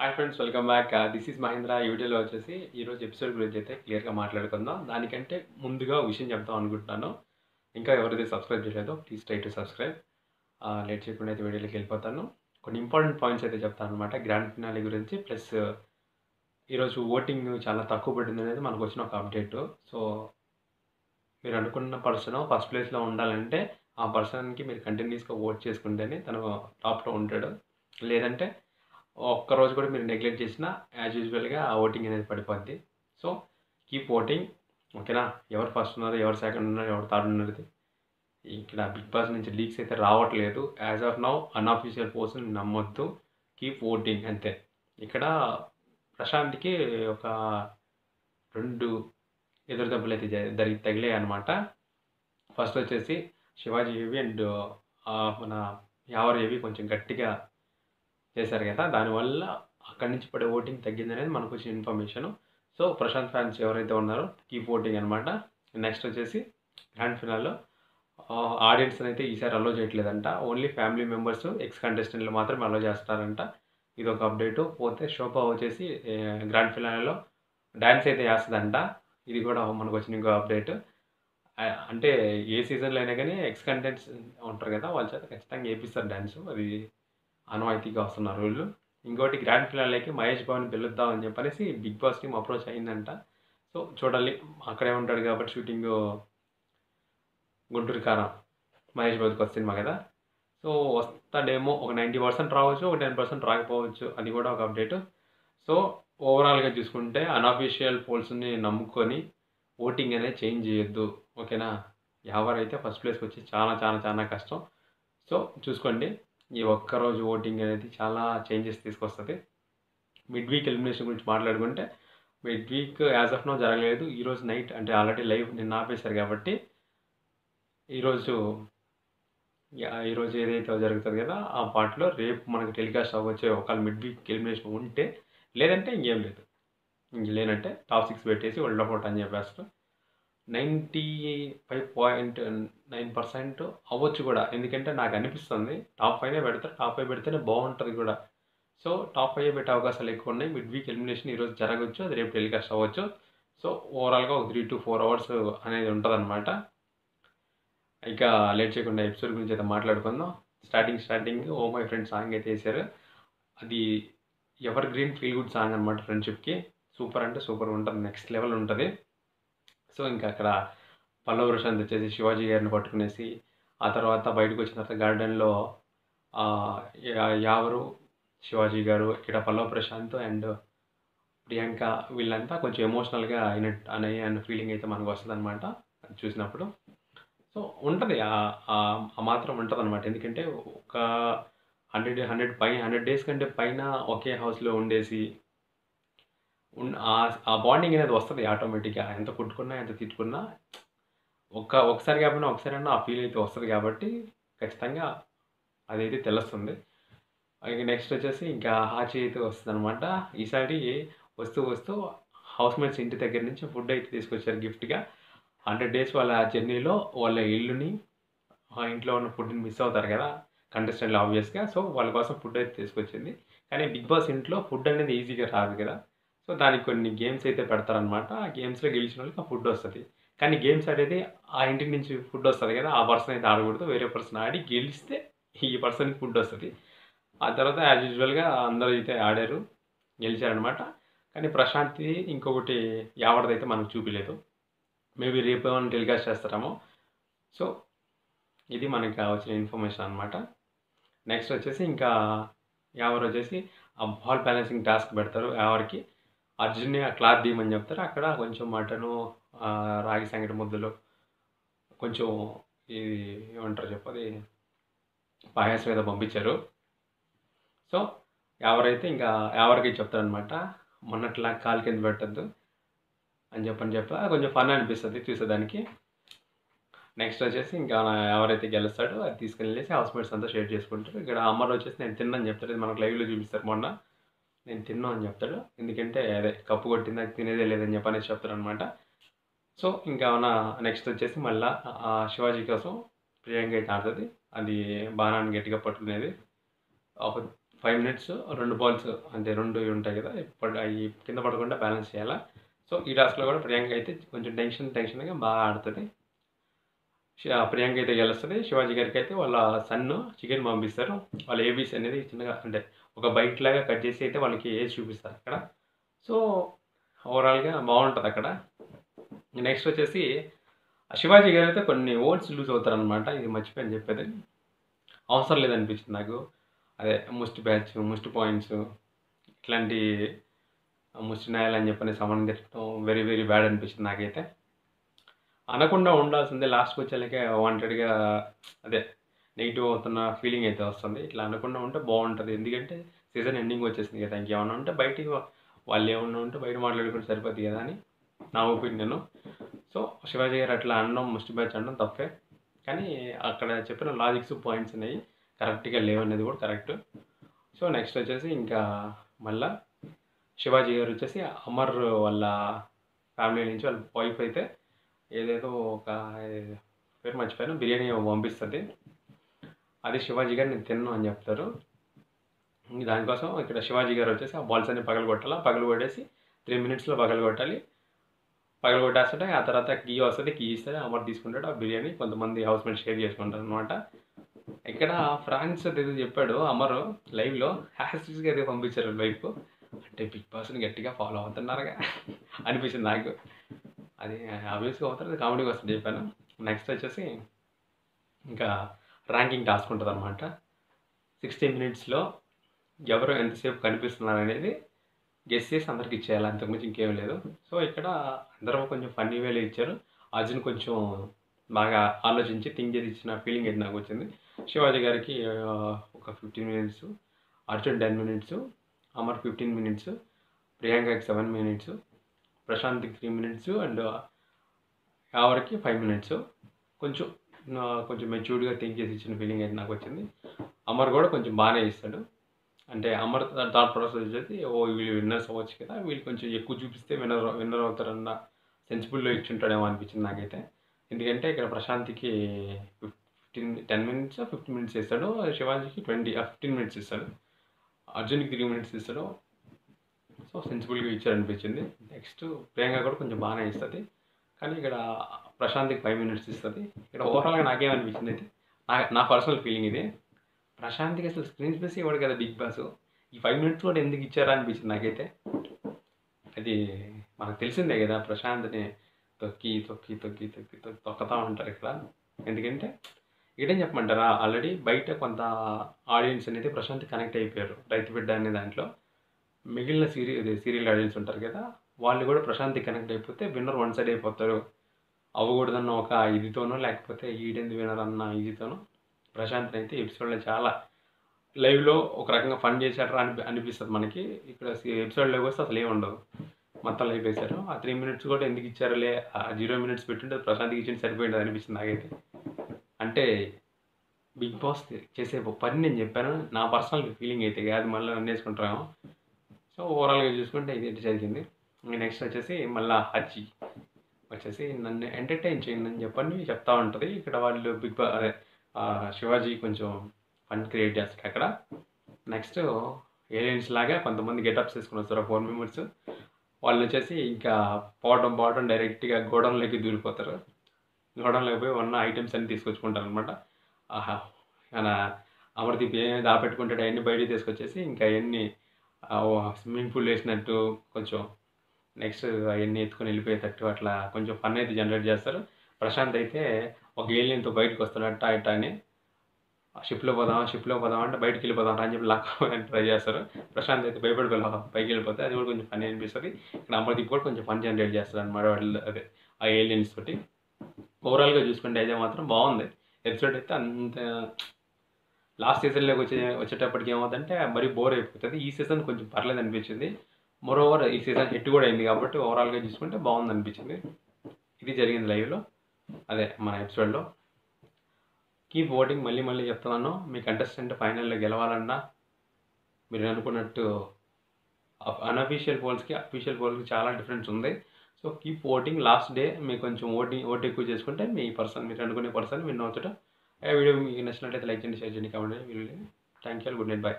Hi friends, welcome back. This is Mahendra. ఈ వీడియోలో వచ్చేసి ఈరోజు ఎపిసోడ్ గురించి అయితే క్లియర్గా మాట్లాడుకుందాం. దానికంటే ముందుగా ఒక విషయం చెప్దాం అనుకుంటున్నాను. ఇంకా ఎవరైతే సబ్స్క్రైబ్ చేయలేదో please try to subscribe. Late చేయకుండా అయితే వీడియోలోకి వెళ్ళిపోతాను. కొన్ని ఇంపార్టెంట్ పాయింట్స్ అయితే చెప్తాను అనమాట గ్రాండ్ ఫినాలే గురించి. ప్లస్ ఈరోజు ఓటింగ్ చాలా తక్కువ పడింది అనేది మనకు వచ్చిన ఒక అప్డేట్. సో మీరు అనుకున్న పర్సన్ ఫస్ట్ ప్లేస్లో ఉండాలంటే ఆ పర్సన్కి మీరు కంటిన్యూస్గా ఓట్ చేసుకుంటేనే తను టాప్లో ఉంటాడు. లేదంటే ఒక్కరోజు కూడా మీరు నెగ్లెక్ట్ చేసినా యాజ్ యూజువల్గా ఆ ఓటింగ్ అనేది పడిపోద్ది. So keep voting. ఓకేనా? ఎవరు ఫస్ట్ ఉన్నారు, ఎవరు సెకండ్ ఉన్నారు, ఎవరు థర్డ్ ఉన్నది ఇక్కడ బిగ్ బాస్ నుంచి లీక్స్ అయితే రావట్లేదు. As of now unofficial post నమ్మొద్దు. కీప్ ఓటింగ్ అంతే. ఇక్కడ ప్రశాంత్కి ఒక 2 ఎదురు దెబ్బలు అయితే తగిలాయి అనమాట. ఫస్ట్ వచ్చేసి శివాజీ ఏవి అండ్ మన యావర్ ఏవి కొంచెం గట్టిగా చేశారు కదా, దానివల్ల అక్కడి నుంచి పడే ఓటింగ్ తగ్గిందనేది మనకు వచ్చిన ఇన్ఫర్మేషన్. సో ప్రశాంత్ ఫ్యాన్స్ ఎవరైతే ఉన్నారో కీప్ ఓటింగ్ అనమాట. నెక్స్ట్ వచ్చేసి గ్రాండ్ ఫినాల్లో ఆడియన్స్ అయితే ఈసారి అలో చేయట్లేదంట. ఓన్లీ ఫ్యామిలీ మెంబర్స్, ఎక్స్ కంటెస్టెంట్లు మాత్రమే అలో చేస్తారంట. ఇది ఒక అప్డేటు. పోతే శోభ వచ్చేసి గ్రాండ్ ఫినాల్లో డ్యాన్స్ అయితే వేస్తుందంట. ఇది కూడా మనకు వచ్చిన ఇంకో అప్డేట్. అంటే ఏ సీజన్లో అయినా కానీ ఎక్స్ కంటెంట్స్ ఉంటారు కదా, వాళ్ళ చేత ఖచ్చితంగా వేపిస్తారు డ్యాన్స్. అది ఆనవాయితీగా వస్తున్న రూల్. ఇంకోటి గ్రాండ్ ఫినాలేకి మహేష్ బాబుని పిలుద్దాం అని చెప్పనేసి బిగ్ బాస్ టీమ్ అప్రోచ్ అయిందంట. సో చూడాలి, అక్కడే ఉంటాడు కాబట్టి షూటింగ్ గుంటూరు కారం మహేష్ బాబుకి కొత్త సినిమా కదా. సో వస్తాడేమో, ఒక 90% రావచ్చు, ఒక 10% రాకపోవచ్చు. అది కూడా ఒక అప్డేట్. సో ఓవరాల్గా చూసుకుంటే అన్అఫీషియల్ పోల్స్ని నమ్ముకొని ఓటింగ్ అనేది చేంజ్ చేయొద్దు. ఓకేనా? ఎవరైతే ఫస్ట్ ప్లేస్కి వచ్చి చాలా చాలా చాలా కష్టం. సో చూసుకోండి, ఈ ఒక్కరోజు ఓటింగ్ అనేది చాలా చేంజెస్ తీసుకొస్తుంది. మిడ్ వీక్ ఎలిమినేషన్ గురించి మాట్లాడుకుంటే mid week as of now జరగలేదు. ఈరోజు నైట్ అంటే ఆల్రెడీ లైవ్ నిన్న ఆపేశారు కాబట్టి ఈరోజు ఏదైతే జరుగుతుంది కదా ఆ పార్ట్లో రేపు మనకు టెలికాస్ట్ అవ్వచ్చు. ఒకవేళ మిడ్ వీక్ ఎలిమినేషన్ ఉంటే. లేదంటే ఇంకేం లేదు. ఇంక లేనంటే టాప్ 6 పెట్టేసి వరల్డ్ ఆఫ్ అవుట్ అని చెప్పేస్తారు. 95.9% అవ్వచ్చు కూడా. ఎందుకంటే నాకు అనిపిస్తుంది టాప్ 5 పెడతారు. టాప్ 5 పెడితేనే బాగుంటుంది కూడా. సో టాప్ 5 పెట్టే అవకాశాలు ఎక్కువ ఉన్నాయి. మిడ్ వీక్ ఎలిమినేషన్ ఈరోజు జరగవచ్చు, అది రేపు టెలికాస్ట్ అవ్వచ్చు. సో ఓవరాల్గా ఒక 3 to 4 అవర్స్ అనేది ఉంటుంది అనమాట. ఇక లేట్ చేయకుండా ఎపిసోడ్ గురించి అయితే మాట్లాడుకుందాం. Starting oh my friend song అయితే వేసారు. అది evergreen feel good song అనమాట. ఫ్రెండ్షిప్కి సూపర్ అంటే సూపర్ ఉంటుంది, నెక్స్ట్ లెవెల్ ఉంటుంది. సో ఇంకా అక్కడ పల్లవ్ ప్రశాంత్ వచ్చేసి శివాజీ గారిని పట్టుకునేసి ఆ తర్వాత బయటకు వచ్చిన తర్వాత గార్డెన్లో యావరు, శివాజీ గారు, ఇక్కడ పల్లవ్ ప్రశాంత్ అండ్ ప్రియాంక వీళ్ళంతా కొంచెం ఎమోషనల్గా అనే ఫీలింగ్ అయితే మనకు వస్తుంది అనమాట చూసినప్పుడు. సో ఉంటుంది, ఆ మాత్రం ఉంటుంది అనమాట. ఎందుకంటే ఒక 100 డేస్ కంటే పైన ఒకే హౌస్లో ఉండేసి ఆ బాండింగ్ అనేది వస్తుంది ఆటోమేటిక్గా. ఎంత కొట్టుకున్నా ఎంత తిట్టుకున్నా ఒకసారి కాకపోయినా ఒకసారైనా ఆ ఫీల్ అయితే వస్తుంది కాబట్టి ఖచ్చితంగా అదైతే తెలుస్తుంది. ఇక నెక్స్ట్ వచ్చేసి ఇంకా హాచి అయితే వస్తుంది అనమాట. ఈసారి వస్తూ హౌస్ మేట్స్ ఇంటి దగ్గర నుంచి ఫుడ్ అయితే తీసుకొచ్చారు గిఫ్ట్గా. 100 డేస్ వాళ్ళ జర్నీలో వాళ్ళ ఇల్లుని, ఆ ఇంట్లో ఉన్న ఫుడ్ని మిస్ అవుతారు కదా కంటెస్టెంట్లు ఆబ్వియస్గా. సో వాళ్ళ కోసం ఫుడ్ అయితే తీసుకొచ్చింది. కానీ బిగ్ బాస్ ఇంట్లో ఫుడ్ అనేది ఈజీగా రాదు కదా. సో దానికి కొన్ని గేమ్స్ అయితే పెడతారనమాట. ఆ గేమ్స్లో గెలిచిన వాళ్ళకి ఆ ఫుడ్ వస్తుంది. కానీ గేమ్స్ ఆడేది ఆ ఇంటి నుంచి ఫుడ్ వస్తుంది కదా, ఆ పర్సన్ అయితే ఆడకూడదు. వేరే పర్సన్ ఆడి గెలిస్తే ఈ పర్సన్కి ఫుడ్ వస్తుంది. ఆ తర్వాత యాజ్ యూజువల్గా అందరూ అయితే ఆడారు, గెలిచారనమాట. కానీ ప్రశాంత్ది ఇంకొకటి యావడదైతే మనకు చూపించలేదు. మేబీ రేపు ఏమైనా టెలికాస్ట్ చేస్తారేమో. సో ఇది మనకి వచ్చిన ఇన్ఫర్మేషన్ అనమాట. నెక్స్ట్ వచ్చేసి ఇంకా యావర్ వచ్చేసి ఆ బాల్ బ్యాలెన్సింగ్ టాస్క్ పెడతారు. యావర్కి అర్జున్ని ఆ క్లాత్ తీయమని చెప్తారు. అక్కడ కొంచెం మటను, రాగి సంగటి ముద్దలు, కొంచెం ఇది ఏమంటారు చెప్పది పాయాసం ఏదో పంపించారు. సో ఎవరైతే ఇంకా ఎవరికి చెప్తారనమాట, మొన్నట్లా కాలు కింద పెట్టద్దు అని చెప్పా కొంచెం ఫన్ అనిపిస్తుంది చూసేదానికి. నెక్స్ట్ వచ్చేసి ఇంకా ఎవరైతే గెలుస్తాడో అది తీసుకెళ్ళేసి హౌస్ మేట్స్ అంతా షేర్ చేసుకుంటారు. ఇక్కడ అమ్మలో వచ్చేసి నేను తిన్నాను చెప్తాడు. ఇది మనకు లైవ్లో చూపిస్తారు. మొన్న నేను తిన్నా అని చెప్తాడు. ఎందుకంటే అదే కప్పు కొట్టింది, అది తినేదే లేదని చెప్పనేసి చెప్తాడు అనమాట. సో ఇంకా నెక్స్ట్ వచ్చేసి మళ్ళీ శివాజీ కోసం ప్రియాంక అయితే ఆడుతుంది. అది బాణాన్ని గట్టిగా పట్టుకునేది. ఒక 5 మినిట్స్ 2 బాల్స్ అంటే 2 ఉంటాయి కదా! అయి కింద పడకుండా బ్యాలెన్స్ చేయాలా. సో, ఈ టాస్క్‌లో కూడా ప్రియాంక అయితే కొంచెం టెన్షన్‌గా బాగా ఆడుతది. ప్రియాంక అయితే గెలుస్తది. శివాజీ గారికైతే వాళ్ళ సన్ను చికెన్ పంపిస్తారు. వాళ్ళ ఏబీసీ అనేది చిన్నగా అంటే ఒక బైట్ లాగా కట్ చేసి అయితే వాళ్ళకి ఏసి చూపిస్తారు అక్కడ. సో, ఓవరాల్‌గా బావుంటదక్కడ. నెక్స్ట్ వచ్చేసి శివాజీ గారైతే కొన్ని ఓట్స్ లూజ్ అవుతారనమాట. ఇది మర్చిపోయాను చెప్పేది. అవసరం లేదనిపించింది నాకు. అదే ముస్ట్ బ్యాచ్, ముస్ట్ పాయింట్స్ ఇట్లాంటి ముస్ట్ న్యాయాలని చెప్పని సమన్ తిట్టడం వెరీ వెరీ బ్యాడ్ అనిపించింది నాకైతే. అనకుండా ఉండాల్సిందే లాస్ట్‌కి వచ్చేలకే వాంటెడ్‌గా అదే నెగెటివ్ అవుతున్న ఫీలింగ్ అయితే వస్తుంది. ఇట్లా అనకుండా ఉంటే బావుంటది. ఎందుకంటే సీజన్ ఎండింగ్ వచ్చేసింది కదా! ఇంకేమన్నా ఉంటే బయటికి వాళ్ళేమన్నా ఉంటే బయట మాట్లాడుకుంటే సరిపోద్ది కదా! అని నా ఒపీనియను. సో, శివాజీ గారు అట్లా అనడం ముస్ట్ బ్యాచ్ అనడం తప్పే. కానీ అక్కడ చెప్పిన లాజిక్స్, పాయింట్స్ అనేవి కరెక్ట్‌గా లేవనేది కూడా కరెక్టు. సో, నెక్స్ట్ వచ్చేసి ఇంకా మళ్ళా శివాజీ గారు వచ్చేసి అమర్ వాళ్ళ ఫ్యామిలీ నుంచి వాళ్ళ వైఫ్ అయితే ఏదేదో ఒక పేరు మర్చిపోయాను. బిర్యానీ ఏమో పంపిస్తది. అది శివాజీ గారు నేను తినను అని చెప్తారు. దానికోసం ఇక్కడ శివాజీ గారు వచ్చేసి ఆ బాల్స్ అన్ని పగలగొట్టాలా. పగలగొట్టేసి 3 మినిట్స్‌లో పగలగొట్టాలి. పగలగొట్టేస్తుంటే ఆ తర్వాత కీ వస్తది. కీ ఇస్తే అమర్ తీసుకుంటాడు. ఆ బిర్యానీ కొంతమంది హౌస్‌మేట్స్ షేర్ చేసుకుంటారనమాట. ఇక్కడ ఫ్రాన్స్ ఏదో చెప్పాడు అమరు లైవ్‌లో యాస్ టీజ్‌గా ఏదో పంపించారు వైఫ్. అంటే బిగ్ బాస్‌ని గట్టిగా ఫాలో అవుతున్నారుగా అనిపించింది నాకు. అది ఆబ్వియస్‌గా అవుతారు. అది కామెడీ కోసం చెప్పాను. నెక్స్ట్ వచ్చేసి ఇంకా ర్యాంకింగ్ టాస్క్ ఉంటదనమాట. 60 మినిట్స్‌లో ఎవరు ఎంతసేపు కనిపిస్తున్నారనేది గెస్ చేసి అందరికి ఇచ్చేయాలి. అంతకుమించి ఇంకేం లేదు. సో, ఇక్కడ అందరూ కొంచెం ఫన్నీ వేలో ఇచ్చారు. అర్జున్ కొంచెం బాగా ఆలోచించి థింక్ చేసి ఇచ్చిన ఫీలింగ్ అయితే నాకొచ్చింది. శివాజీ గారికి ఒక 15 minutes, Arjun 10 minutes, Amar 15 minutes, ప్రియాంకకి 7 మినిట్స్, ప్రశాంత్‌కి 3 మినిట్స్ అండ్ యావరికి 5 మినిట్స్. కొంచెం కొంచెం మెచ్యూర్డ్‌గా థింక్ చేసి ఇచ్చిన ఫీలింగ్ అయితే నాకొచ్చింది. అమర్ కూడా కొంచెం బానే ఇస్తాడు. అంటే అమర్ థాట్ ప్రాసెస్ వచ్చేసి వీళ్ళు విన్నర్స్ అవ్వచ్చు కదా! వీళ్ళు కొంచెం ఎక్కువ చూపిస్తే విన్నర్ అవుతారన్న సెన్సిబుల్‌లో ఇచ్చుంటాడేమో అనిపించింది నాకైతే. ఎందుకంటే ఇక్కడ ప్రశాంత్‌కి 10 మినిట్సో, 15 మినిట్స్ ఇస్తాడు. శివాజీకి 15 మినిట్స్ ఇస్తాడు. అర్జున్‌కి 3 మినిట్స్ ఇస్తాడు. సో, సెన్సిబుల్‌గా ఇచ్చారనిపించింది. నెక్స్ట్ ప్రియాంక కూడా కొంచెం బానే ఇస్తది. కానీ ఇక్కడ ప్రశాంత్‌కి 5 మినిట్స్ ఇస్తది. ఇక్కడ ఓవరాల్‌గా నాకేమనిపించిందంటే నా పర్సనల్ ఫీలింగ్ ఇది. ప్రశాంత్‌కి అసలు స్క్రీన్ స్పేస్ ఇవ్వడు కదా బిగ్ బాస్. ఈ 5 మినిట్స్ కూడా ఎందుకు ఇచ్చారా అనిపించింది నాకైతే. అది మనకు తెలిసిందే కదా! ప్రశాంత్‌ని తొక్కుతా ఉంటారు ఇక్కడ. ఎందుకంటే ఇక్కడేం చెప్పమంటారా? ఆల్రెడీ బయట కొంత ఆడియన్స్ అనేది ప్రశాంత్ కనెక్ట్ అయిపోయారు. 'రైతు బిడ్డ' అనే దాంట్లో. మిగిలిన సీరియల్ ఆడియన్స్ ఉంటారు కదా! వాళ్ళు కూడా ప్రశాంత్‌కి కనెక్ట్ అయిపోతే విన్నర్ వన్ సైడ్ అయిపోతారు. అవ్వకూడదన్న ఒక ఇదితోనో లేకపోతే ఈడెందుకు విన్నర్ అన్న ఇదితోనో ప్రశాంత్‌ని అయితే ఎపిసోడ్‌లో చాలా లైవ్‌లో ఒక రకంగా ఫన్ చేశాడురా అనిపిస్తది మనకి. ఇక్కడ ఎపిసోడ్‌లోకి వస్తే అసలు ఏమి ఉండదు. మొత్తం లేపేశారు. ఆ 3 మినిట్స్ కూడా ఎందుకు ఇచ్చారులే, ఆ 0 మినిట్స్ పెట్టుంటే ప్రశాంత్‌కి ఇచ్చింటే సరిపోయేది అనిపించింది నాకైతే. అంటే బిగ్ బాస్ చేసే పని నేను చెప్పాను. నా పర్సనల్ ఫీలింగ్ అయితే కాదు, మళ్ళీ నన్నేసుకుంటారేమో. సో, ఓవరాల్‌గా చూసుకుంటే ఇది జరిగింది. నెక్స్ట్ వచ్చేసి మళ్ళా హర్షి వచ్చేసి నన్ను ఎంటర్‌టైన్ చేయండి అని చెప్పని చెప్తా ఉంటది. ఇక్కడ వాళ్ళు అదే శివాజీ కొంచెం ఫన్ క్రియేట్ చేస్తాడు అక్కడ. నెక్స్ట్ ఏలియన్స్ లాగా కొంతమంది గెటప్స్ వేసుకొని వస్తారు 4 మెంబర్స్. వాళ్ళు వచ్చేసి ఇంకా పోవడం డైరెక్ట్‌గా గోడౌన్‌లోకి దూరిపోతారు. గోడౌన్‌లోకి పోయి ఉన్న ఐటెమ్స్ అన్నీ తీసుకొచ్చుకుంటారనమాట. ఆహా! మన అమర్‌దీప్ ఏమేమి దాపెట్టుకుంటాడో అయన్నీ బయటికి తీసుకొచ్చేసి ఇంకా అయన్నీ స్విమ్మింగ్ పూల్ వేసినట్టు కొంచెం నెక్స్ట్ అవన్నీ ఎత్తుకొని వెళ్ళిపోయేటట్టు అట్లా కొంచెం ఫన్ అయితే జనరేట్ చేస్తారు. ప్రశాంత్ అయితే ఒక ఏలియన్‌తో బయటకు వస్తాడు అట్టా అని. షిప్‌లో పోదాం అంటే బయటికి వెళ్ళిపోదాం రా అని చెప్పి లాక్కోవడానికి ట్రై చేస్తారు. ప్రశాంత్ అయితే భయపడి పైకి వెళ్ళిపోతే అది కూడా కొంచెం ఫన్నీ అనిపిస్తది. ఇక్కడ అమర్‌దీప్ కూడా కొంచెం ఫన్ జనరేట్ చేస్తాడన్నమాట వాళ్ళు అదే ఆ ఏలియన్స్ తోటి. ఓవరాల్‌గా చూసుకుంటే అయితే మాత్రం బాగుంది. ఎపిసోడ్ అయితే అంత లాస్ట్ సీజన్‌లోకి వచ్చేటప్పటికి ఏమవుతుందంటే మరీ బోర్ అయిపోతది. ఈ సీజన్ కొంచెం పర్లేదు అనిపించింది. మోరోవర్ ఈ సీజన్ హిట్ కూడా అయింది కాబట్టి ఓవరాల్‌గా చూసుకుంటే బాగుందనిపించింది. ఇది జరిగింది లైవ్‌లో. అదే మన ఎపిసోడ్‌లో. కీప్ ఓటింగ్ మళ్ళీ చెప్తున్నాను. మీ కంటెస్టెంట్ ఫైనల్‌లో గెలవాలన్నా మీరు అనుకున్నట్టు అన్‌అఫీషియల్ పోల్స్‌కి, అఫీషియల్ పోల్స్‌కి చాలా డిఫరెన్స్ ఉంది. So, keep voting last day మీకు కొంచెం ఓట్ ఎక్కువ చేసుకుంటే మీ పర్సన్ మీరు అనుకునే పర్సన్ విన్ అవుతాడు. వీడియో మీకు నచ్చినట్లయితే లైక్ చేయండి, షేర్ చేయండి, కామెంట్ చేయండి. Thank you. Good night. By.